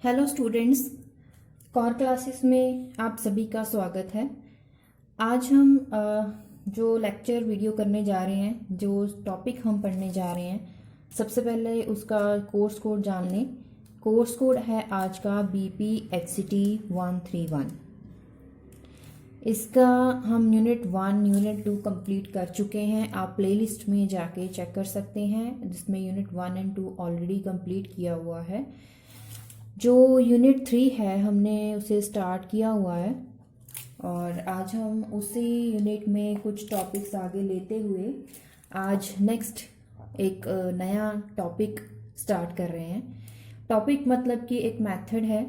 Hello students, core classes में आप सभी का स्वागत है। आज हम जो लेक्चर वीडियो करने जा रहे हैं, जो टॉपिक हम पढ़ने जा रहे हैं, सबसे पहले उसका कोर्स कोड जान लें। कोर्स कोड है आज का BPHCT 131। इसका हम यूनिट 1 यूनिट 2 कंप्लीट कर चुके हैं। आप प्लेलिस्ट में जाके चेक कर सकते हैं, जिसमें यूनिट 1 एंड 2 ऑलरेडी कंप्लीट किया हुआ है। जो यूनिट 3 है हमने उसे स्टार्ट किया हुआ है और आज हम उसी यूनिट में कुछ टॉपिक्स आगे लेते हुए आज नेक्स्ट एक नया टॉपिक स्टार्ट कर रहे हैं। टॉपिक मतलब कि एक मेथड है,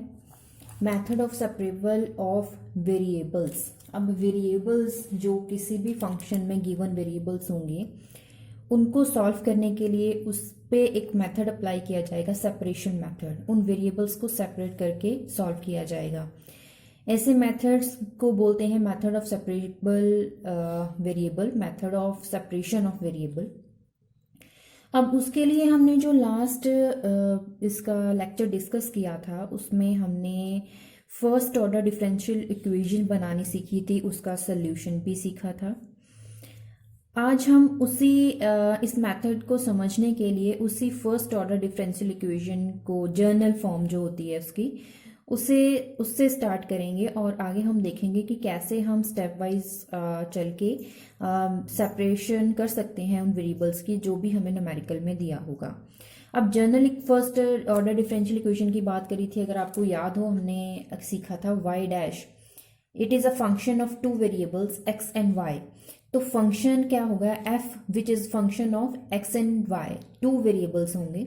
method of separable of variables. अब वेरिएबल्स जो किसी भी फंक्शन में गिवन वेरिएबल्स होंगे, उनको सॉल्व करने के लिए उस पे एक मेथड अप्लाई किया जाएगा, सेपरेशन मेथड। उन वेरिएबल्स को सेपरेट करके सॉल्व किया जाएगा। ऐसे मेथड्स को बोलते हैं method of separable variable, method of separation of variable. अब उसके लिए हमने जो लास्ट इसका लेक्चर डिस्कस किया था, उसमें हमने फर्स्ट ऑर्डर डिफरेंशियल इक्वेशन बनानी सीखी थी, उसका सोल्यूशन भी सीखा था। आज हम उसी इस मेथड को समझने के लिए उसी फर्स्ट ऑर्डर डिफरेंशियल इक्वेशन को, जर्नल फॉर्म जो होती है उससे स्टार्ट करेंगे और आगे हम देखेंगे कि कैसे हम स्टेप वाइज चल के सेपरेशन कर सकते हैं उन वेरिएबल्स की जो भी हमें न्यूमेरिकल में दिया होगा। अब journal first order differential equation की बात करी थी, अगर आपको याद हो, हमने सीखा था y dash it is a function of to variables x and y। तो फंक्शन क्या होगा, f which is function of x and y, two variables होंगे।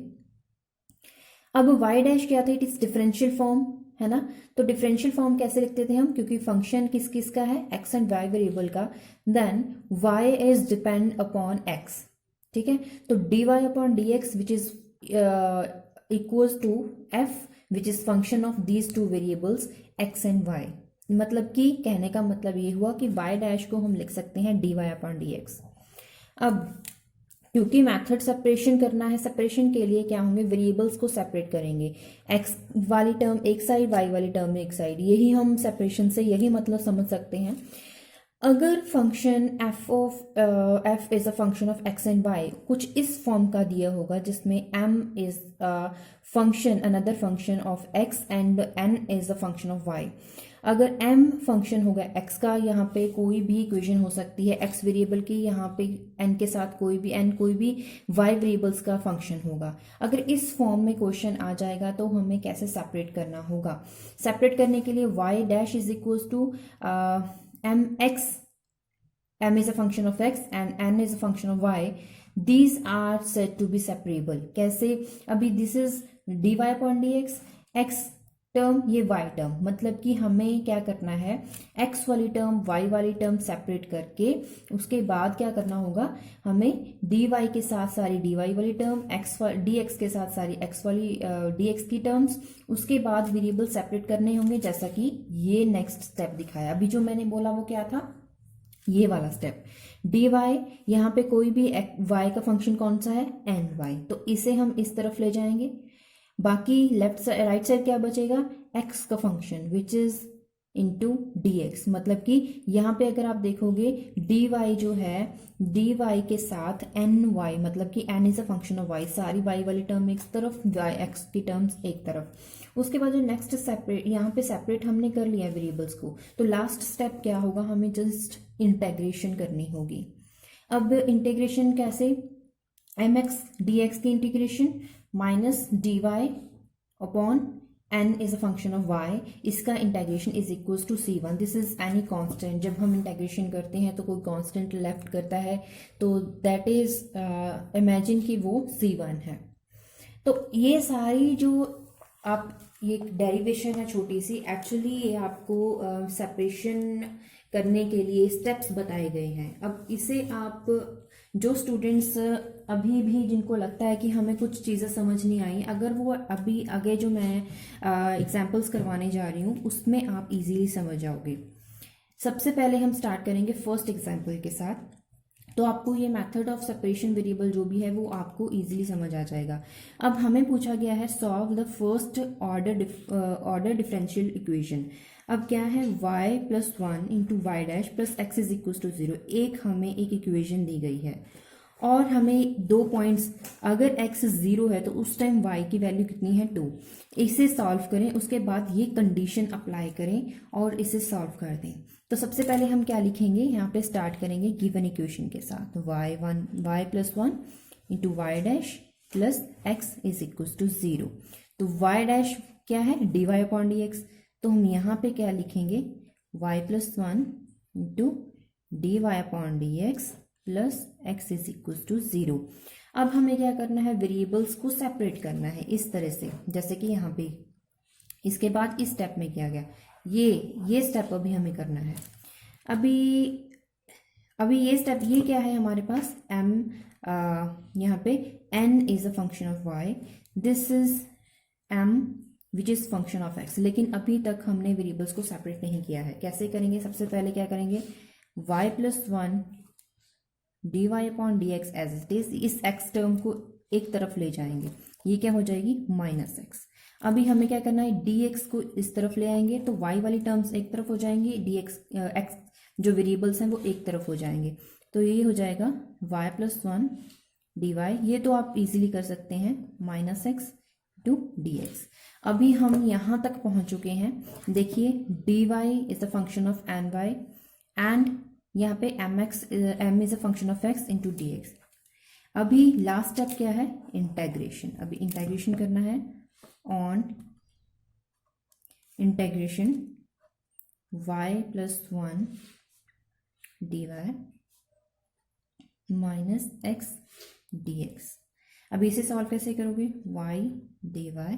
अब y डैश क्या था, इट इज डिफरेंशियल फॉर्म है ना। तो डिफरेंशियल फॉर्म कैसे लिखते थे हम, क्योंकि फंक्शन किस किस का है, x एंड y वेरिएबल का, then y is depend upon x। ठीक है, तो dy upon dx which is equals to f which is function of these two variables x and y। मतलब कि कहने का मतलब ये हुआ कि y डैश को हम लिख सकते हैं dy अपॉन dx। अब क्योंकि मेथड सेपरेशन करना है, सेपरेशन के लिए क्या होंगे, वेरिएबल्स को सेपरेट करेंगे। x वाली टर्म एक साइड, y वाली टर्म एक साइड, यही हम सेपरेशन से यही मतलब समझ सकते हैं। अगर function f is a function of x and y कुछ इस फॉर्म का दिया होगा, जिसमें m is function, another function of x and n is a function of y। अगर m फंक्शन होगा x का, यहाँ पे कोई भी इक्वेशन हो सकती है x वेरिएबल की, यहाँ पे n के साथ कोई भी y वेरिएबल्स का फंक्शन होगा। अगर इस फॉर्म में क्वेश्चन आ जाएगा तो हमें कैसे सेपरेट करना होगा। सेपरेट करने के लिए y dash is equals to mx, m is a function of x and n is a function of y. These are said to be separable. कैसे, अभी this is dy upon dx, x term, ये y term, मतलब कि हमें क्या करना है, x वाली टर्म y वाली टर्म सेपरेट करके उसके बाद क्या करना होगा, हमें dy के साथ सारी dy वाली टर्म, dx के साथ सारी x वाली dx की टर्म्स, उसके बाद वेरिएबल सेपरेट करने होंगे, जैसा कि ये नेक्स्ट स्टेप दिखाया। अभी जो मैंने बोला वो क्या था, ये वाला स्टेप। dy, यहाँ पे कोई भी y का फंक्शन कौन सा है, ny, तो इसे हम इस तरफ ले जाएंगे। बाकी लेफ्ट साइड, राइट साइड क्या बचेगा, x का function which is into dx। मतलब कि यहाँ पे अगर आप देखोगे dy जो है, dy के साथ ny, मतलब कि n is a function of y, सारी y वाली टर्म एक तरफ, x की टर्म्स एक तरफ। उसके बाद जो नेक्स्ट सेपरेट, यहाँ पे सेपरेट हमने कर लिया वेरिएबल्स को, तो लास्ट स्टेप क्या होगा, हमें जस्ट इंटेग्रेशन करनी होगी। अब इंटीग्रेशन कैसे, mx dx की integration minus dy upon n is a function of y, इसका integration is equals to c1। This is any constant. जब हम इंटीग्रेशन करते हैं तो कोई कांस्टेंट लेफ्ट करता है, तो दैट इज इमेजिन कि वो c1 है। तो ये सारी जो आप, ये डेरिवेशन है छोटी सी, एक्चुअली ये आपको सेपरेशन करने के लिए स्टेप्स बताए गए हैं। अब इसे आप, जो स्टूडेंट्स अभी भी जिनको लगता है कि हमें कुछ चीज़ें समझ नहीं आई, अगर वो अभी आगे जो मैं एग्जांपल्स करवाने जा रही हूँ उसमें आप इजीली समझ जाओगे। सबसे पहले हम स्टार्ट करेंगे फर्स्ट एग्जांपल के साथ। तो आपको ये मेथड ऑफ सेपरेशन वेरिएबल जो भी है वो आपको इजीली समझ आ जाएगा। अब हमें पूछा गया है solve the first order differential equation. अब क्या है y plus 1 into y dash plus x is equal to 0। एक हमें एक इक्वेशन दी गई है और हमें 2 पॉइंट्स, अगर x 0 है तो उस टाइम y की वैल्यू कितनी है 2। इसे सॉल्व करें, उसके बाद ये कंडीशन अप्लाई करें और इसे सॉल्व कर दें। तो सबसे पहले हम क्या लिखेंगे, यहाँ पे स्टार्ट करेंगे गिवन इक्वेशन के साथ y plus 1 into y dash plus x is equal to 0। तो y डैश क्या है dy अपॉन डी एक्स, तो हम यहाँ पे क्या लिखेंगे y plus 1 into d y upon d x plus x is equal to 0। अब हमें क्या करना है, वेरिएबल्स को सेपरेट करना है इस तरह से, जैसे कि यहाँ पे इसके बाद इस स्टेप में किया गया, ये स्टेप अभी हमें करना है। अभी ये स्टेप, ये क्या है हमारे पास m, यहाँ पे n is a function of y, this is m which is function of x। लेकिन अभी तक हमने वेरिएबल्स को सेपरेट नहीं किया है। कैसे करेंगे, सबसे पहले क्या करेंगे, y plus 1 d y upon d x as it is, इस x टर्म को एक तरफ ले जाएंगे, ये क्या हो जाएगी माइनस एक्स। अभी हमें क्या करना है, डी एक्स को इस तरफ ले आएंगे तो y वाली टर्म्स एक तरफ हो जाएंगी, डी एक्स एक्स जो वेरिएबल्स हैं वो एक तरफ हो जाएंगे, तो ये हो जाएगा y प्लस 1 डी वाई। ये तो आप इजीली कर सकते हैं, minus x to d x. अभी हम यहाँ तक पहुँच चुके हैं। देखिए d y is a function of an y and यहाँ पे m is a function of x into d x. अभी लास्ट स्टेप क्या है, इंटेग्रेशन। अभी इंटेग्रेशन करना है on integration y plus 1 d y minus x d x. अभी इसे सॉल्व कैसे करोगे, y d y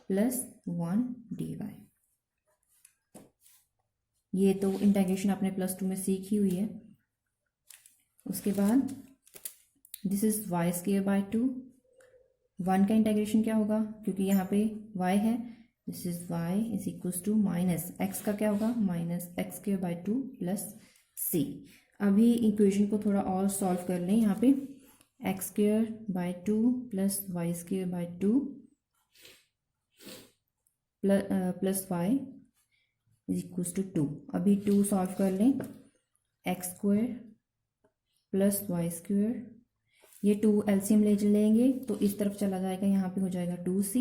plus 1 d Y. ये तो इंटेग्रेशन आपने प्लस 2 में सीखी हुई है। उसके बाद this is y square by 2, 1 का इंटेग्रेशन क्या होगा, क्योंकि यहाँ पे y है, this is y is equals to minus x का क्या होगा, minus x square by 2 plus c। अभी इक्वेशन को थोड़ा और सॉल्व कर लें। यहाँ पे x square by 2 plus y square by 2 plus y is equals to 2। अभी 2 सॉल्व कर लें, x square plus y square, ये 2 एलसीएम ले लेंगे तो इस तरफ चला जाएगा, यहाँ पे हो जाएगा 2c,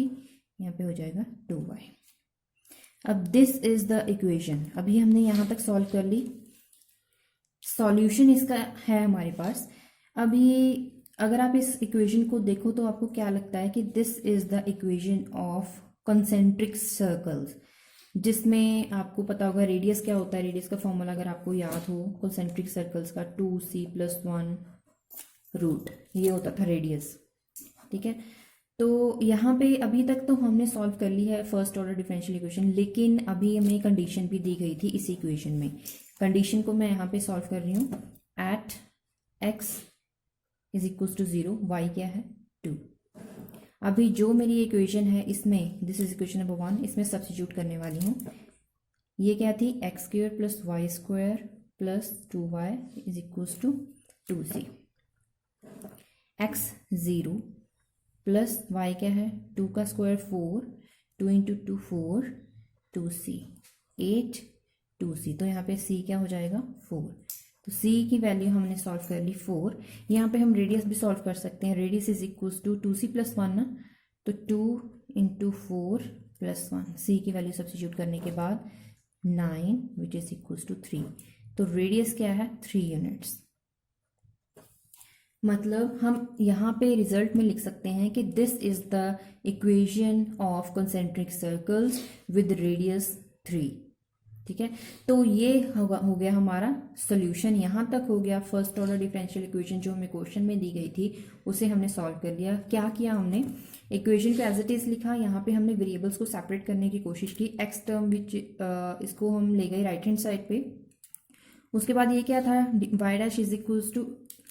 यहाँ पे हो जाएगा 2y। अब दिस इज द इक्वेशन। अभी हमने यहाँ तक सॉल्व कर ली, सॉल्यूशन इसका है हमारे पास। अभी अगर आप इस इक्वेशन को देखो तो आपको क्या लगता है कि this is the equation of concentric circles, जिसमें आपको पता होगा रेडियस क्या होता है। रेडियस का फॉर्मूला अगर आपको याद हो, कंसेंट्रिक सर्कल्स का 2c प्लस 1 रूट, ये होता था रेडियस। ठीक है, तो यहाँ पे अभी तक तो हमने सॉल्व कर ली है फर्स्ट ऑर्डर डिफरेंशियल इक्वेशन, लेकिन अभी हमें कंडीशन भी दी गई थी इस इक्वेशन में। कंडीशन को मैं यहाँ पे सॉल्व कर रही हूँ, at x is equal to 0, y क्या है 2। अभी जो मेरी इक्वेशन है इसमें, दिस इज इक्वेशन नंबर 1, इसमें सब्स्टिट्यूट करने वाली हूँ। ये क्या थी, x square plus y square plus 2y is equal to 2c। x 0 plus y क्या है 2 का स्क्वायर 4, 2 इंटू 2 4, 2c 8 2c। तो यहाँ पे c क्या हो जाएगा 4। तो c की वैल्यू हमने सॉल्व कर ली 4। यहाँ पे हम रेडियस भी सॉल्व कर सकते हैं, radius is equals to 2c plus 1 ना, तो 2 इंटू 4 प्लस 1, c की वैल्यू सब्स्टिट्यूट करने के बाद 9 विच इज इक्वल्स टू 3। तो रेडियस क्या है 3 यूनिट्स। मतलब हम यहाँ पे रिजल्ट में लिख सकते हैं कि this is the equation of concentric circles with radius 3। ठीक है, तो ये हो गया हमारा सोल्यूशन। यहाँ तक हो गया फर्स्ट ऑर्डर डिफरेंशियल इक्वेशन जो हमें क्वेश्चन में दी गई थी, उसे हमने सॉल्व कर लिया। क्या किया हमने, इक्वेशन को एज इट इज लिखा, यहाँ पे हमने वेरिएबल्स को सेपरेट करने की कोशिश की, एक्स टर्म विच इसको हम ले गए राइट हैंड साइड पे। उसके बाद ये क्या था, y dash is equals to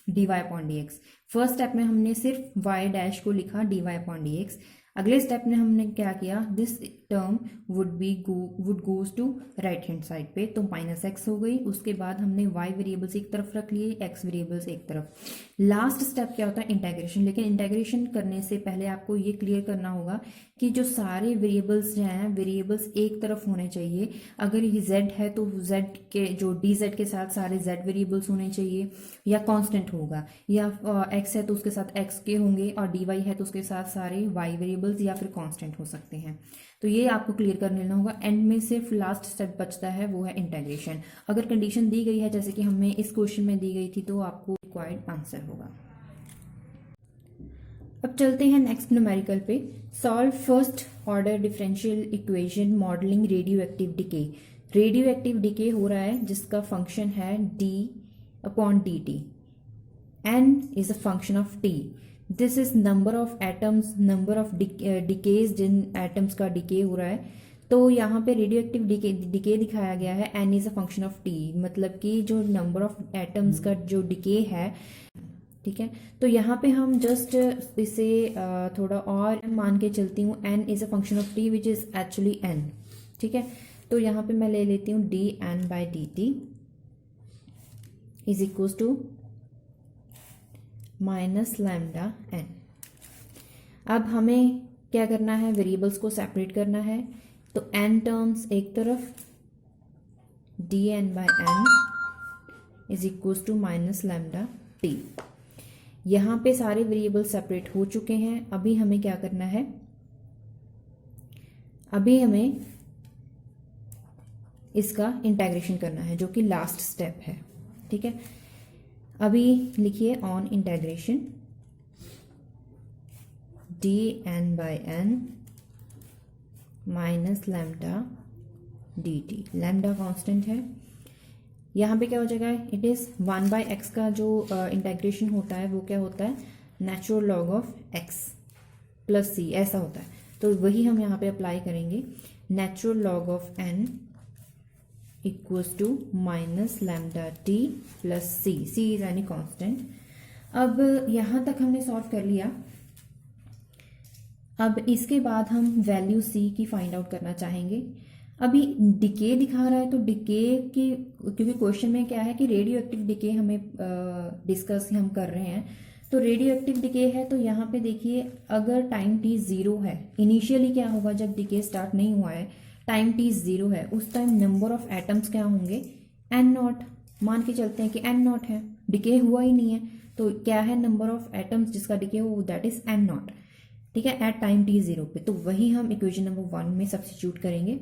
d y upon d x. First step में हमने सिर्फ वाई डैश को लिखा d y upon d x. अगले स्टेप में हमने क्या किया, this term would goes to right hand side पे, तो -x हो गई। उसके बाद हमने y वेरिएबल्स एक तरफ रख लिए, x वेरिएबल्स एक तरफ। लास्ट स्टेप क्या होता है, इंटीग्रेशन। लेकिन इंटीग्रेशन करने से पहले आपको ये क्लियर करना होगा कि जो सारे वेरिएबल्स जो हैं, वेरिएबल्स एक तरफ होने चाहिए। अगर ये z है तो z के जो dz के साथ सारे z वेरिएबल्स होने चाहिए, या कांस्टेंट होगा, या x है तो उसके साथ x के होंगे, और dy है तो उसके साथ सारे y वेरिएबल्स या फिर कांस्टेंट हो सकते हैं। तो ये आपको क्लियर कर लेना होगा। एंड में सिर्फ लास्ट स्टेप बचता है, वो है इंटीग्रेशन। अगर कंडीशन दी गई है जैसे कि हमें इस क्वेश्चन में दी गई थी, तो आपको रिक्वायर्ड आंसर होगा। अब चलते हैं नेक्स्ट न्यूमेरिकल पे। Solve first order differential equation modelling radio active decay. Radio active decay हो रहा है जिसका फंक्शन है d/dt। n is a function of t। This is number of atoms, number of decays जिन एटम्स का decay हो रहा है। तो यहाँ पे रेडियो एक्टिव डिके दिखाया गया है, n is a function of t, मतलब कि जो नंबर ऑफ एटम्स का जो डिके है, ठीक है। तो यहाँ पे हम जस्ट इसे थोड़ा और मान के चलती हूँ, n is a function of t which is actually n, ठीक है। तो यहाँ पे मैं ले लेती हूँ dn/dt is equal to -λn। अब हमें क्या करना है, वेरिएबल्स को सेपरेट करना है। तो n टर्म्स एक तरफ, dn/n is equal to -λt। यहाँ पे सारे वेरिएबल सेपरेट हो चुके हैं। अभी हमें क्या करना है, अभी हमें इसका इंटीग्रेशन करना है, जो कि लास्ट स्टेप है, ठीक है। अभी लिखिए on integration dn/n -λ/dt। Lambda constant है। यहाँ पे क्या हो जाएगा, इट इज़ 1/x का जो इंटीग्रेशन होता है वो क्या होता है, natural log of x plus c, ऐसा होता है। तो वही हम यहाँ पे अप्लाई करेंगे, natural log of n equals to -λt plus c is any constant. अब यहाँ तक हमने सॉल्व कर लिया। अब इसके बाद हम वैल्यू c की फाइंड आउट करना चाहेंगे। अभी डिके दिखा रहा है, तो डिके की, क्योंकि क्वेश्चन में क्या है कि रेडियो एक्टिव डिके हमें डिस्कस हम कर रहे हैं, तो रेडियो एक्टिव डिके है। तो यहाँ पे देखिए, अगर टाइम t 0 है, इनिशियली क्या होगा जब डिके स्टार्ट नहीं हुआ है, टाइम t 0 है, उस टाइम नंबर ऑफ एटम्स क्या होंगे, n0। मान के चलते हैं कि n0 है, डिके हुआ ही नहीं है, तो क्या है नंबर ऑफ एटम्स जिसका डिके हो, दैट इज n0, ठीक है, एट टाइम t 0 पे। तो वही हम इक्वेशन नंबर 1 में सब्स्टिट्यूट करेंगे,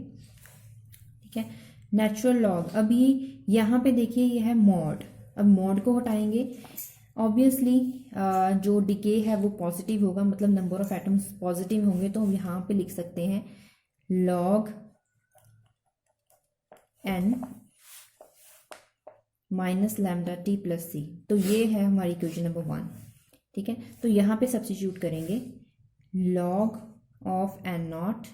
ठीक है। नेचुरल लॉग, अभी यहाँ पे देखिए ये है मॉड। अब मॉड को हटाएंगे, ऑब्वियसली जो डिके है वो पॉजिटिव होगा, मतलब नंबर ऑफ एटम्स पॉजिटिव होंगे, तो हम यहाँ पे लिख सकते हैं log n -λt plus c। तो ये है हमारी इक्वेशन नंबर 1, ठीक है। तो यहाँ पे सब्स्टिट्यूट करेंगे, log of n0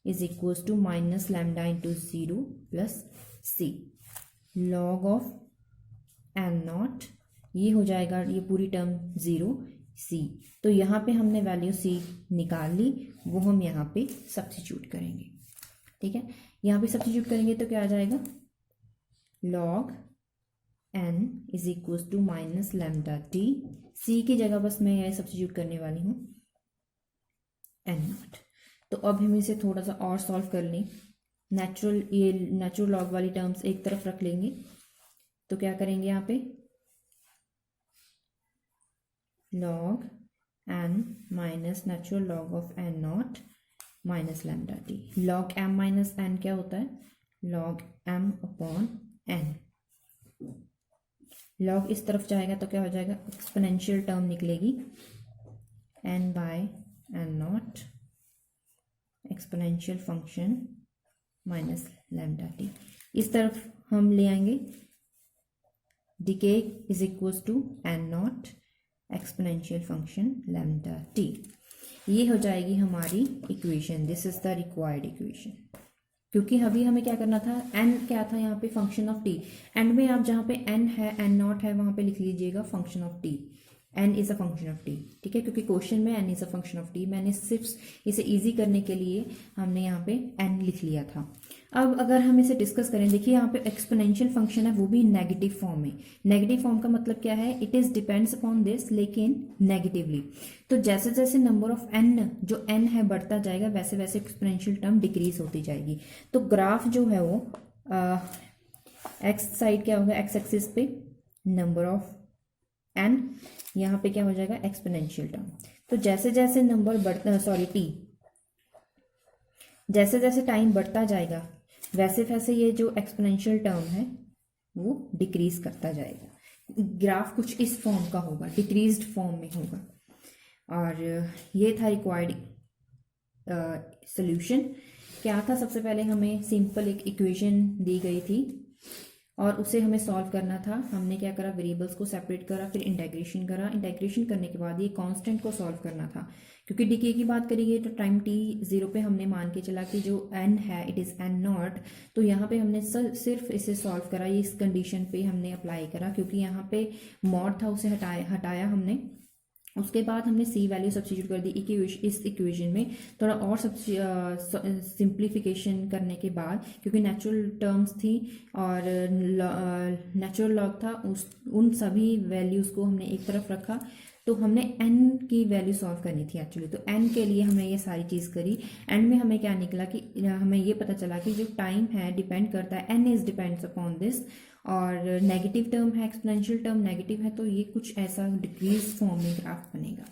is equal to -λ into 0 plus c। log of n0 ये हो जाएगा, ये पूरी टर्म 0 c। तो यहाँ पे हमने वैल्यू c निकाल ली, वो हम यहाँ पे सब्स्टिट्यूट करेंगे, ठीक है। यहाँ पे सब्स्टिट्यूट करेंगे तो क्या आ जाएगा, log n is equal to -λt। c की जगह बस मैं यह सब्स्टिट्यूट करने वाली हूँ n0। तो अब हम इसे थोड़ा सा और सॉल्व कर लें। ये नेचुरल लॉग वाली टर्म्स एक तरफ रख लेंगे। तो क्या करेंगे, यहाँ पे log n minus natural log of n0 -λt। log m minus n क्या होता है, log m upon n। log इस तरफ जाएगा तो क्या हो जाएगा, एक्सपोनेंशियल टर्म निकलेगी, n/n0 एक्सपोनेंशियल फंक्शन -λt। इस तरफ हम ले आएंगे, decay is equal to n0 exponential function λt। ये हो जाएगी हमारी equation, this is the required equation. क्योंकि अभी हमें क्या करना था, n क्या था यहाँ पे, फंक्शन ऑफ t। एंड में आप जहाँ पे n है, n0 है, वहाँ पे लिख लीजिएगा function of t, n is a function of t, ठीक है, क्योंकि क्वेश्चन में n is a function of t, मैंने सिर्फ इसे इजी करने के लिए हमने यहाँ पे n लिख लिया था। अब अगर हम इसे डिस्कस करें, देखिए यहाँ पे एक्सपोनेंशियल फंक्शन है, वो भी नेगेटिव फॉर्म में। नेगेटिव फॉर्म का मतलब क्या है, it is depends upon this लेकिन नेगेटिवली। तो जैसे जैसे नंबर ऑफ n, जो n है बढ़ता जाएगा, वैसे वैसे एक्सपोनेंशियल टर्म डिक्रीज होती जाएगी। तो ग्राफ जो है वो एक्स साइड क्या होगा, एक्स एक्सिस पे नंबर ऑफ n, यहाँ पे क्या हो जाएगा एक्सपोनेंशियल टर्म। तो जैसे जैसे नंबर बढ़ता, सॉरी t, जैसे जैसे टाइम बढ़ता जाएगा वैसे वैसे ये जो एक्सपोनेंशियल टर्म है वो डिक्रीज करता जाएगा। ग्राफ कुछ इस फॉर्म का होगा, डिक्रीज्ड फॉर्म में होगा। और ये था रिक्वायर्ड सोल्यूशन। क्या था, सबसे पहले हमें सिंपल एक इक्वेशन दी गई थी और उसे हमें सॉल्व करना था। हमने क्या करा, वेरिएबल्स को सेपरेट करा, फिर इंटीग्रेशन करा। इंटीग्रेशन करने के बाद ये कांस्टेंट को सॉल्व करना था, क्योंकि डीके की बात करिए तो टाइम t 0 पे हमने मान के चला कि जो n है इट इज़ n नॉट। तो यहाँ पे हमने सिर्फ इसे सॉल्व करा, ये इस कंडीशन पे हमने अप्लाई करा, क्योंकि यहाँ पे मॉड था उसे हटाया हमने। उसके बाद हमने c वैल्यू सब्स्टिट्यूट कर दी इस इक्वेशन में। थोड़ा और सिंप्लीफिकेशन करने के बाद, क्योंकि नेचुरल टर्म्स थी और नेचुरल लॉग था, उन सभी वैल्यूज़ को हमने एक तरफ रखा। तो हमने n की वैल्यू सॉल्व करनी थी एक्चुअली। तो n के लिए हमने ये सारी चीज़ करी। एंड में हमें क्या निकला कि हमें ये पता चला कि जो टाइम है डिपेंड करता है, n is depends upon this, और नेगेटिव टर्म है, एक्सपोनेंशियल टर्म नेगेटिव है, तो ये कुछ ऐसा डिक्रीज फॉर्म में ग्राफ बनेगा।